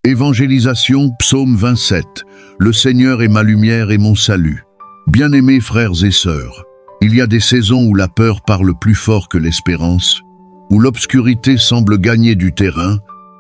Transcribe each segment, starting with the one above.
Évangélisation, psaume 27. Le Seigneur est ma lumière et mon salut. Bien-aimés frères et sœurs, il y a des saisons où la peur parle plus fort que l'espérance, où l'obscurité semble gagner du terrain,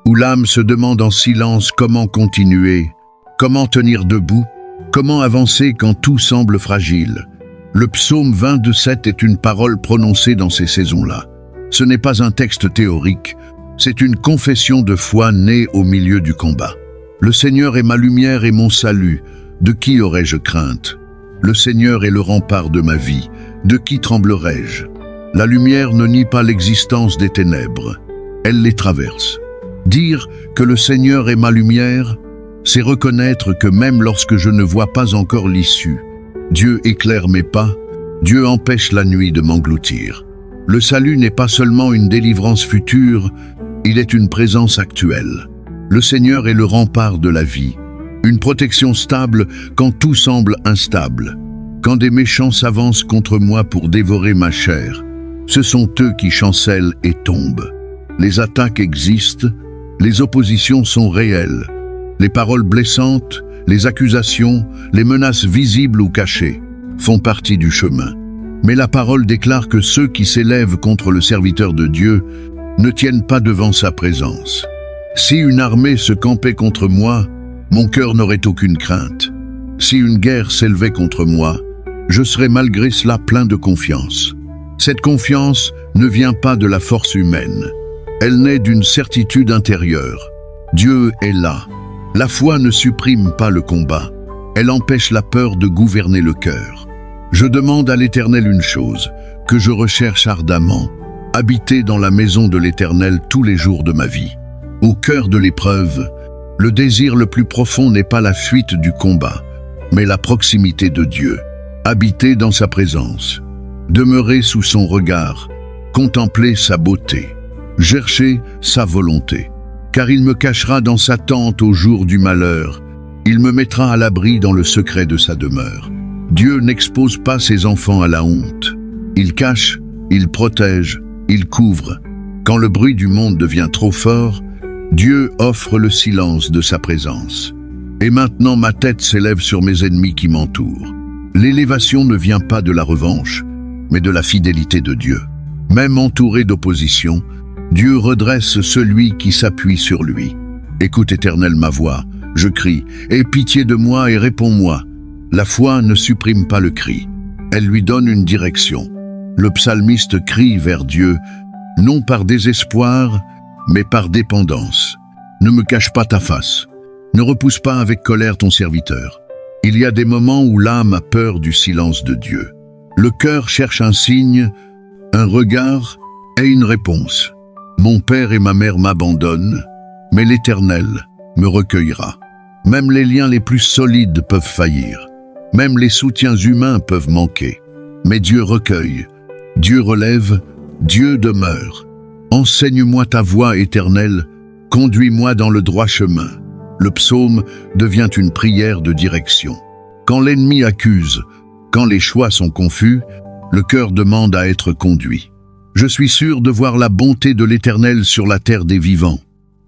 où l'âme se demande en silence comment continuer, comment tenir debout, comment avancer quand tout semble fragile. Le psaume 27 est une parole prononcée dans ces saisons-là. Ce n'est pas un texte théorique, c'est une confession de foi née au milieu du combat. Le Seigneur est ma lumière et mon salut, de qui aurais-je crainte? Le Seigneur est le rempart de ma vie, de qui tremblerais-je? La lumière ne nie pas l'existence des ténèbres, elle les traverse. Dire que le Seigneur est ma lumière, c'est reconnaître que même lorsque je ne vois pas encore l'issue, Dieu éclaire mes pas, Dieu empêche la nuit de m'engloutir. Le salut n'est pas seulement une délivrance future, il est une présence actuelle. Le Seigneur est le rempart de la vie, une protection stable quand tout semble instable. Quand des méchants s'avancent contre moi pour dévorer ma chair, ce sont eux qui chancellent et tombent. Les attaques existent, les oppositions sont réelles. Les paroles blessantes, les accusations, les menaces visibles ou cachées font partie du chemin. Mais la parole déclare que ceux qui s'élèvent contre le serviteur de Dieu ne tiennent pas devant sa présence. Si une armée se campait contre moi, mon cœur n'aurait aucune crainte. Si une guerre s'élevait contre moi, je serais malgré cela plein de confiance. Cette confiance ne vient pas de la force humaine. Elle naît d'une certitude intérieure. Dieu est là. La foi ne supprime pas le combat. Elle empêche la peur de gouverner le cœur. Je demande à l'Éternel une chose, que je recherche ardemment, habiter dans la maison de l'Éternel tous les jours de ma vie. Au cœur de l'épreuve, le désir le plus profond n'est pas la fuite du combat, mais la proximité de Dieu. Habiter dans sa présence, demeurer sous son regard, contempler sa beauté, chercher sa volonté. Car il me cachera dans sa tente au jour du malheur, il me mettra à l'abri dans le secret de sa demeure. Dieu n'expose pas ses enfants à la honte. Il cache, il protège, il couvre. Quand le bruit du monde devient trop fort, Dieu offre le silence de sa présence. Et maintenant ma tête s'élève sur mes ennemis qui m'entourent. L'élévation ne vient pas de la revanche, mais de la fidélité de Dieu. Même entouré d'opposition, Dieu redresse celui qui s'appuie sur lui. Écoute, Éternel, ma voix, je crie, aie pitié de moi et réponds-moi. La foi ne supprime pas le cri, elle lui donne une direction. Le psalmiste crie vers Dieu, non par désespoir, mais par dépendance. Ne me cache pas ta face, ne repousse pas avec colère ton serviteur. Il y a des moments où l'âme a peur du silence de Dieu. Le cœur cherche un signe, un regard et une réponse. Mon père et ma mère m'abandonnent, mais l'Éternel me recueillera. Même les liens les plus solides peuvent faillir. Même les soutiens humains peuvent manquer. Mais Dieu recueille, Dieu relève, Dieu demeure. Enseigne-moi ta voie éternelle, conduis-moi dans le droit chemin. Le psaume devient une prière de direction. Quand l'ennemi accuse, quand les choix sont confus, le cœur demande à être conduit. Je suis sûr de voir la bonté de l'Éternel sur la terre des vivants.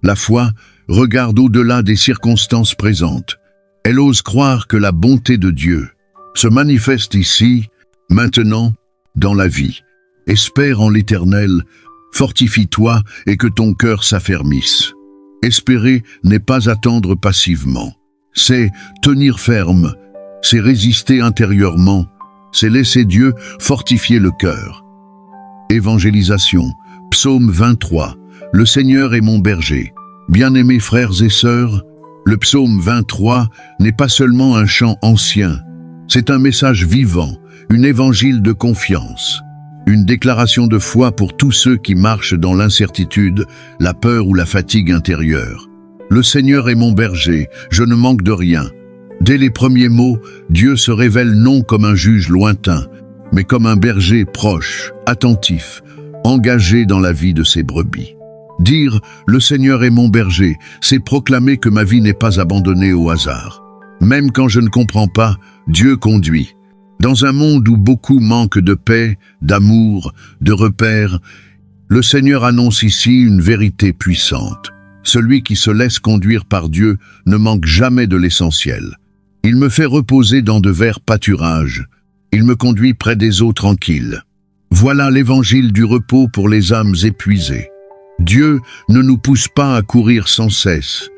La foi regarde au-delà des circonstances présentes. Elle ose croire que la bonté de Dieu se manifeste ici, maintenant, dans la vie. Espère en l'Éternel, fortifie-toi et que ton cœur s'affermisse. Espérer n'est pas attendre passivement. C'est tenir ferme, c'est résister intérieurement, c'est laisser Dieu fortifier le cœur. Évangélisation, psaume 23. Le Seigneur est mon berger. Bien-aimés frères et sœurs, le psaume 23 n'est pas seulement un chant ancien, c'est un message vivant, une évangile de confiance, une déclaration de foi pour tous ceux qui marchent dans l'incertitude, la peur ou la fatigue intérieure. Le Seigneur est mon berger, je ne manque de rien. Dès les premiers mots, Dieu se révèle non comme un juge lointain, mais comme un berger proche, attentif, engagé dans la vie de ses brebis. Dire « Le Seigneur est mon berger », c'est proclamer que ma vie n'est pas abandonnée au hasard. Même quand je ne comprends pas, Dieu conduit. Dans un monde où beaucoup manquent de paix, d'amour, de repères, le Seigneur annonce ici une vérité puissante. Celui qui se laisse conduire par Dieu ne manque jamais de l'essentiel. Il me fait reposer dans de verts pâturages. Il me conduit près des eaux tranquilles. Voilà l'évangile du repos pour les âmes épuisées. Dieu ne nous pousse pas à courir sans cesse.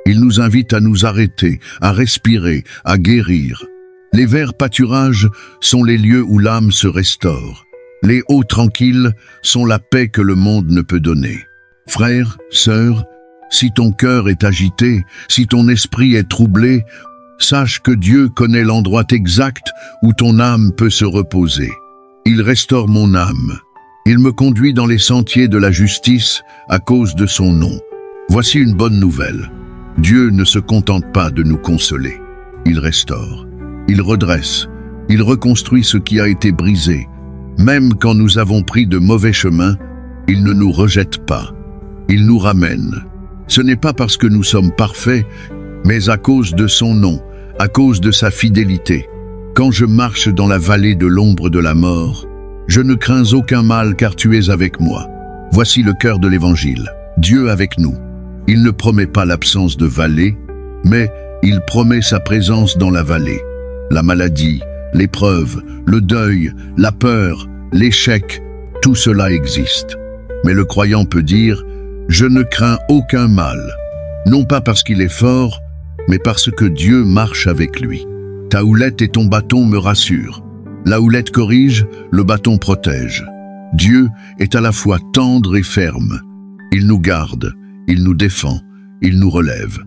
Il nous invite à nous arrêter, à respirer, à guérir. Les verts pâturages sont les lieux où l'âme se restaure. Les eaux tranquilles sont la paix que le monde ne peut donner. Frères, sœurs, si ton cœur est agité, si ton esprit est troublé, sache que Dieu connaît l'endroit exact où ton âme peut se reposer. Il restaure mon âme. Il me conduit dans les sentiers de la justice à cause de son nom. Voici une bonne nouvelle. Dieu ne se contente pas de nous consoler. Il restaure, il redresse, il reconstruit ce qui a été brisé. Même quand nous avons pris de mauvais chemins, il ne nous rejette pas. Il nous ramène. Ce n'est pas parce que nous sommes parfaits, mais à cause de son nom, à cause de sa fidélité. Quand je marche dans la vallée de l'ombre de la mort, je ne crains aucun mal car tu es avec moi. Voici le cœur de l'Évangile. Dieu avec nous. Il ne promet pas l'absence de vallée, mais il promet sa présence dans la vallée. La maladie, l'épreuve, le deuil, la peur, l'échec, tout cela existe. Mais le croyant peut dire « Je ne crains aucun mal », non pas parce qu'il est fort, mais parce que Dieu marche avec lui. Ta houlette et ton bâton me rassurent. La houlette corrige, le bâton protège. Dieu est à la fois tendre et ferme. Il nous garde, il nous défend, il nous relève.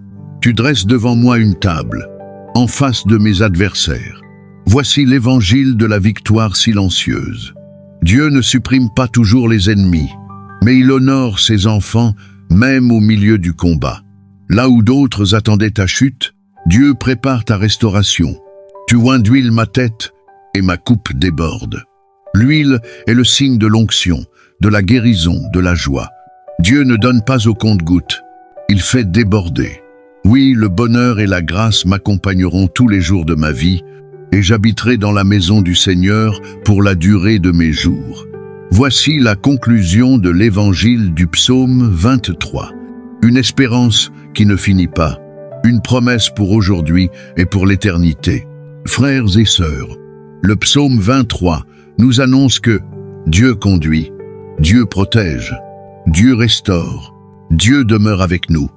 Tu dresses devant moi une table, en face de mes adversaires. Voici l'évangile de la victoire silencieuse. Dieu ne supprime pas toujours les ennemis, mais il honore ses enfants même au milieu du combat. Là où d'autres attendaient ta chute, Dieu prépare ta restauration. Tu oins d'huile ma tête et ma coupe déborde. L'huile est le signe de l'onction, de la guérison, de la joie. Dieu ne donne pas au compte-gouttes, il fait déborder. Oui, le bonheur et la grâce m'accompagneront tous les jours de ma vie, et j'habiterai dans la maison du Seigneur pour la durée de mes jours. Voici la conclusion de l'évangile du psaume 23. Une espérance qui ne finit pas, une promesse pour aujourd'hui et pour l'éternité. Frères et sœurs, le psaume 23 nous annonce que Dieu conduit, Dieu protège, Dieu restaure, Dieu demeure avec nous.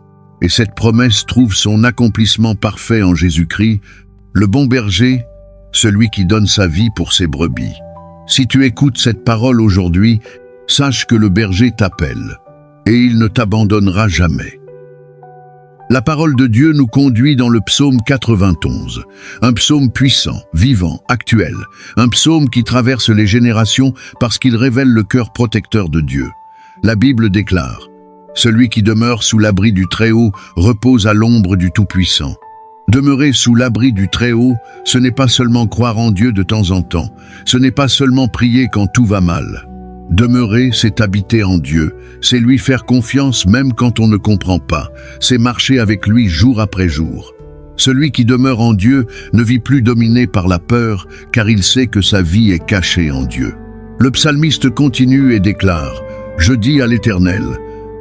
Et cette promesse trouve son accomplissement parfait en Jésus-Christ, le bon berger, celui qui donne sa vie pour ses brebis. Si tu écoutes cette parole aujourd'hui, sache que le berger t'appelle, et il ne t'abandonnera jamais. La parole de Dieu nous conduit dans le psaume 91, un psaume puissant, vivant, actuel, un psaume qui traverse les générations parce qu'il révèle le cœur protecteur de Dieu. La Bible déclare « Celui qui demeure sous l'abri du Très-Haut repose à l'ombre du Tout-Puissant ». Demeurer sous l'abri du Très-Haut, ce n'est pas seulement croire en Dieu de temps en temps, ce n'est pas seulement prier quand tout va mal. Demeurer, c'est habiter en Dieu, c'est lui faire confiance même quand on ne comprend pas, c'est marcher avec lui jour après jour. Celui qui demeure en Dieu ne vit plus dominé par la peur, car il sait que sa vie est cachée en Dieu. Le psalmiste continue et déclare « Je dis à l'Éternel,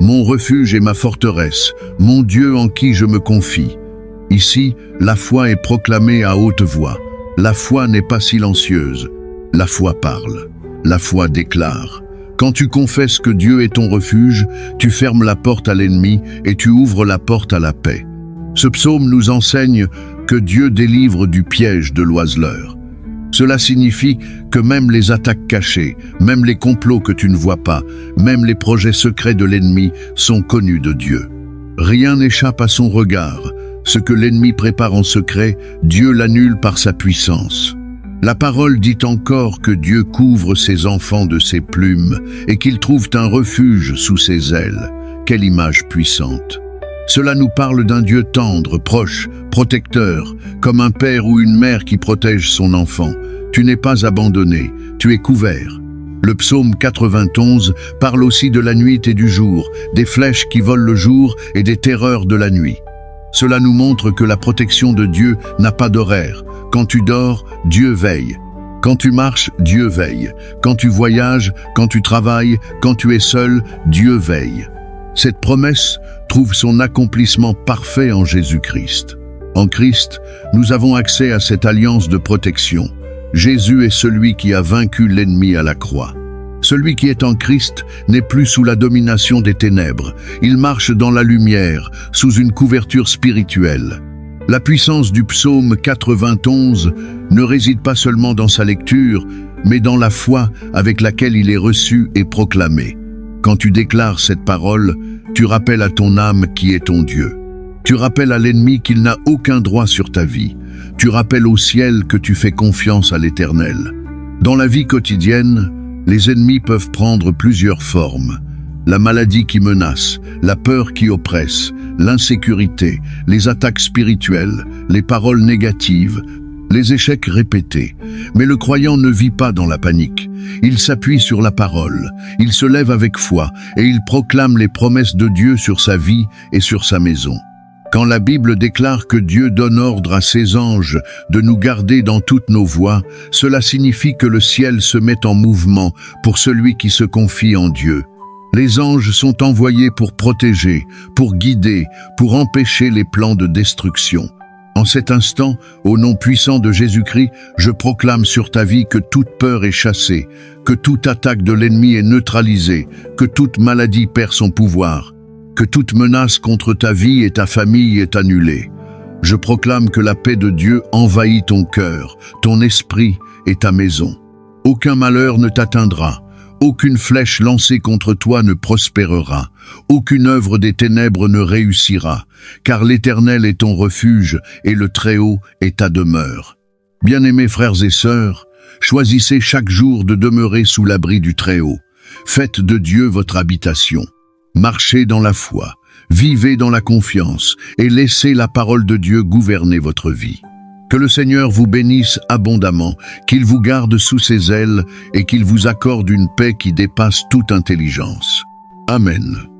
mon refuge et ma forteresse, mon Dieu en qui je me confie. » Ici, la foi est proclamée à haute voix. La foi n'est pas silencieuse. La foi parle. La foi déclare. Quand tu confesses que Dieu est ton refuge, tu fermes la porte à l'ennemi et tu ouvres la porte à la paix. Ce psaume nous enseigne que Dieu délivre du piège de l'oiseleur. Cela signifie que même les attaques cachées, même les complots que tu ne vois pas, même les projets secrets de l'ennemi sont connus de Dieu. Rien n'échappe à son regard. Ce que l'ennemi prépare en secret, Dieu l'annule par sa puissance. La parole dit encore que Dieu couvre ses enfants de ses plumes et qu'ils trouvent un refuge sous ses ailes. Quelle image puissante! Cela nous parle d'un Dieu tendre, proche, protecteur, comme un père ou une mère qui protège son enfant. Tu n'es pas abandonné, tu es couvert. Le psaume 91 parle aussi de la nuit et du jour, des flèches qui volent le jour et des terreurs de la nuit. Cela nous montre que la protection de Dieu n'a pas d'horaire. Quand tu dors, Dieu veille. Quand tu marches, Dieu veille. Quand tu voyages, quand tu travailles, quand tu es seul, Dieu veille. Cette promesse trouve son accomplissement parfait en Jésus-Christ. En Christ, nous avons accès à cette alliance de protection. Jésus est celui qui a vaincu l'ennemi à la croix. Celui qui est en Christ n'est plus sous la domination des ténèbres. Il marche dans la lumière, sous une couverture spirituelle. La puissance du psaume 91 ne réside pas seulement dans sa lecture, mais dans la foi avec laquelle il est reçu et proclamé. Quand tu déclares cette parole, tu rappelles à ton âme qui est ton Dieu. Tu rappelles à l'ennemi qu'il n'a aucun droit sur ta vie. Tu rappelles au ciel que tu fais confiance à l'Éternel. Dans la vie quotidienne, les ennemis peuvent prendre plusieurs formes. La maladie qui menace, la peur qui oppresse, l'insécurité, les attaques spirituelles, les paroles négatives, les échecs répétés. Mais le croyant ne vit pas dans la panique. Il s'appuie sur la parole, il se lève avec foi et il proclame les promesses de Dieu sur sa vie et sur sa maison. Quand la Bible déclare que Dieu donne ordre à ses anges de nous garder dans toutes nos voies, cela signifie que le ciel se met en mouvement pour celui qui se confie en Dieu. Les anges sont envoyés pour protéger, pour guider, pour empêcher les plans de destruction. En cet instant, au nom puissant de Jésus-Christ, je proclame sur ta vie que toute peur est chassée, que toute attaque de l'ennemi est neutralisée, que toute maladie perd son pouvoir, que toute menace contre ta vie et ta famille est annulée. Je proclame que la paix de Dieu envahit ton cœur, ton esprit et ta maison. Aucun malheur ne t'atteindra. Aucune flèche lancée contre toi ne prospérera, aucune œuvre des ténèbres ne réussira, car l'Éternel est ton refuge et le Très-Haut est ta demeure. Bien-aimés frères et sœurs, choisissez chaque jour de demeurer sous l'abri du Très-Haut. Faites de Dieu votre habitation. Marchez dans la foi, vivez dans la confiance et laissez la parole de Dieu gouverner votre vie. Que le Seigneur vous bénisse abondamment, qu'il vous garde sous ses ailes et qu'il vous accorde une paix qui dépasse toute intelligence. Amen.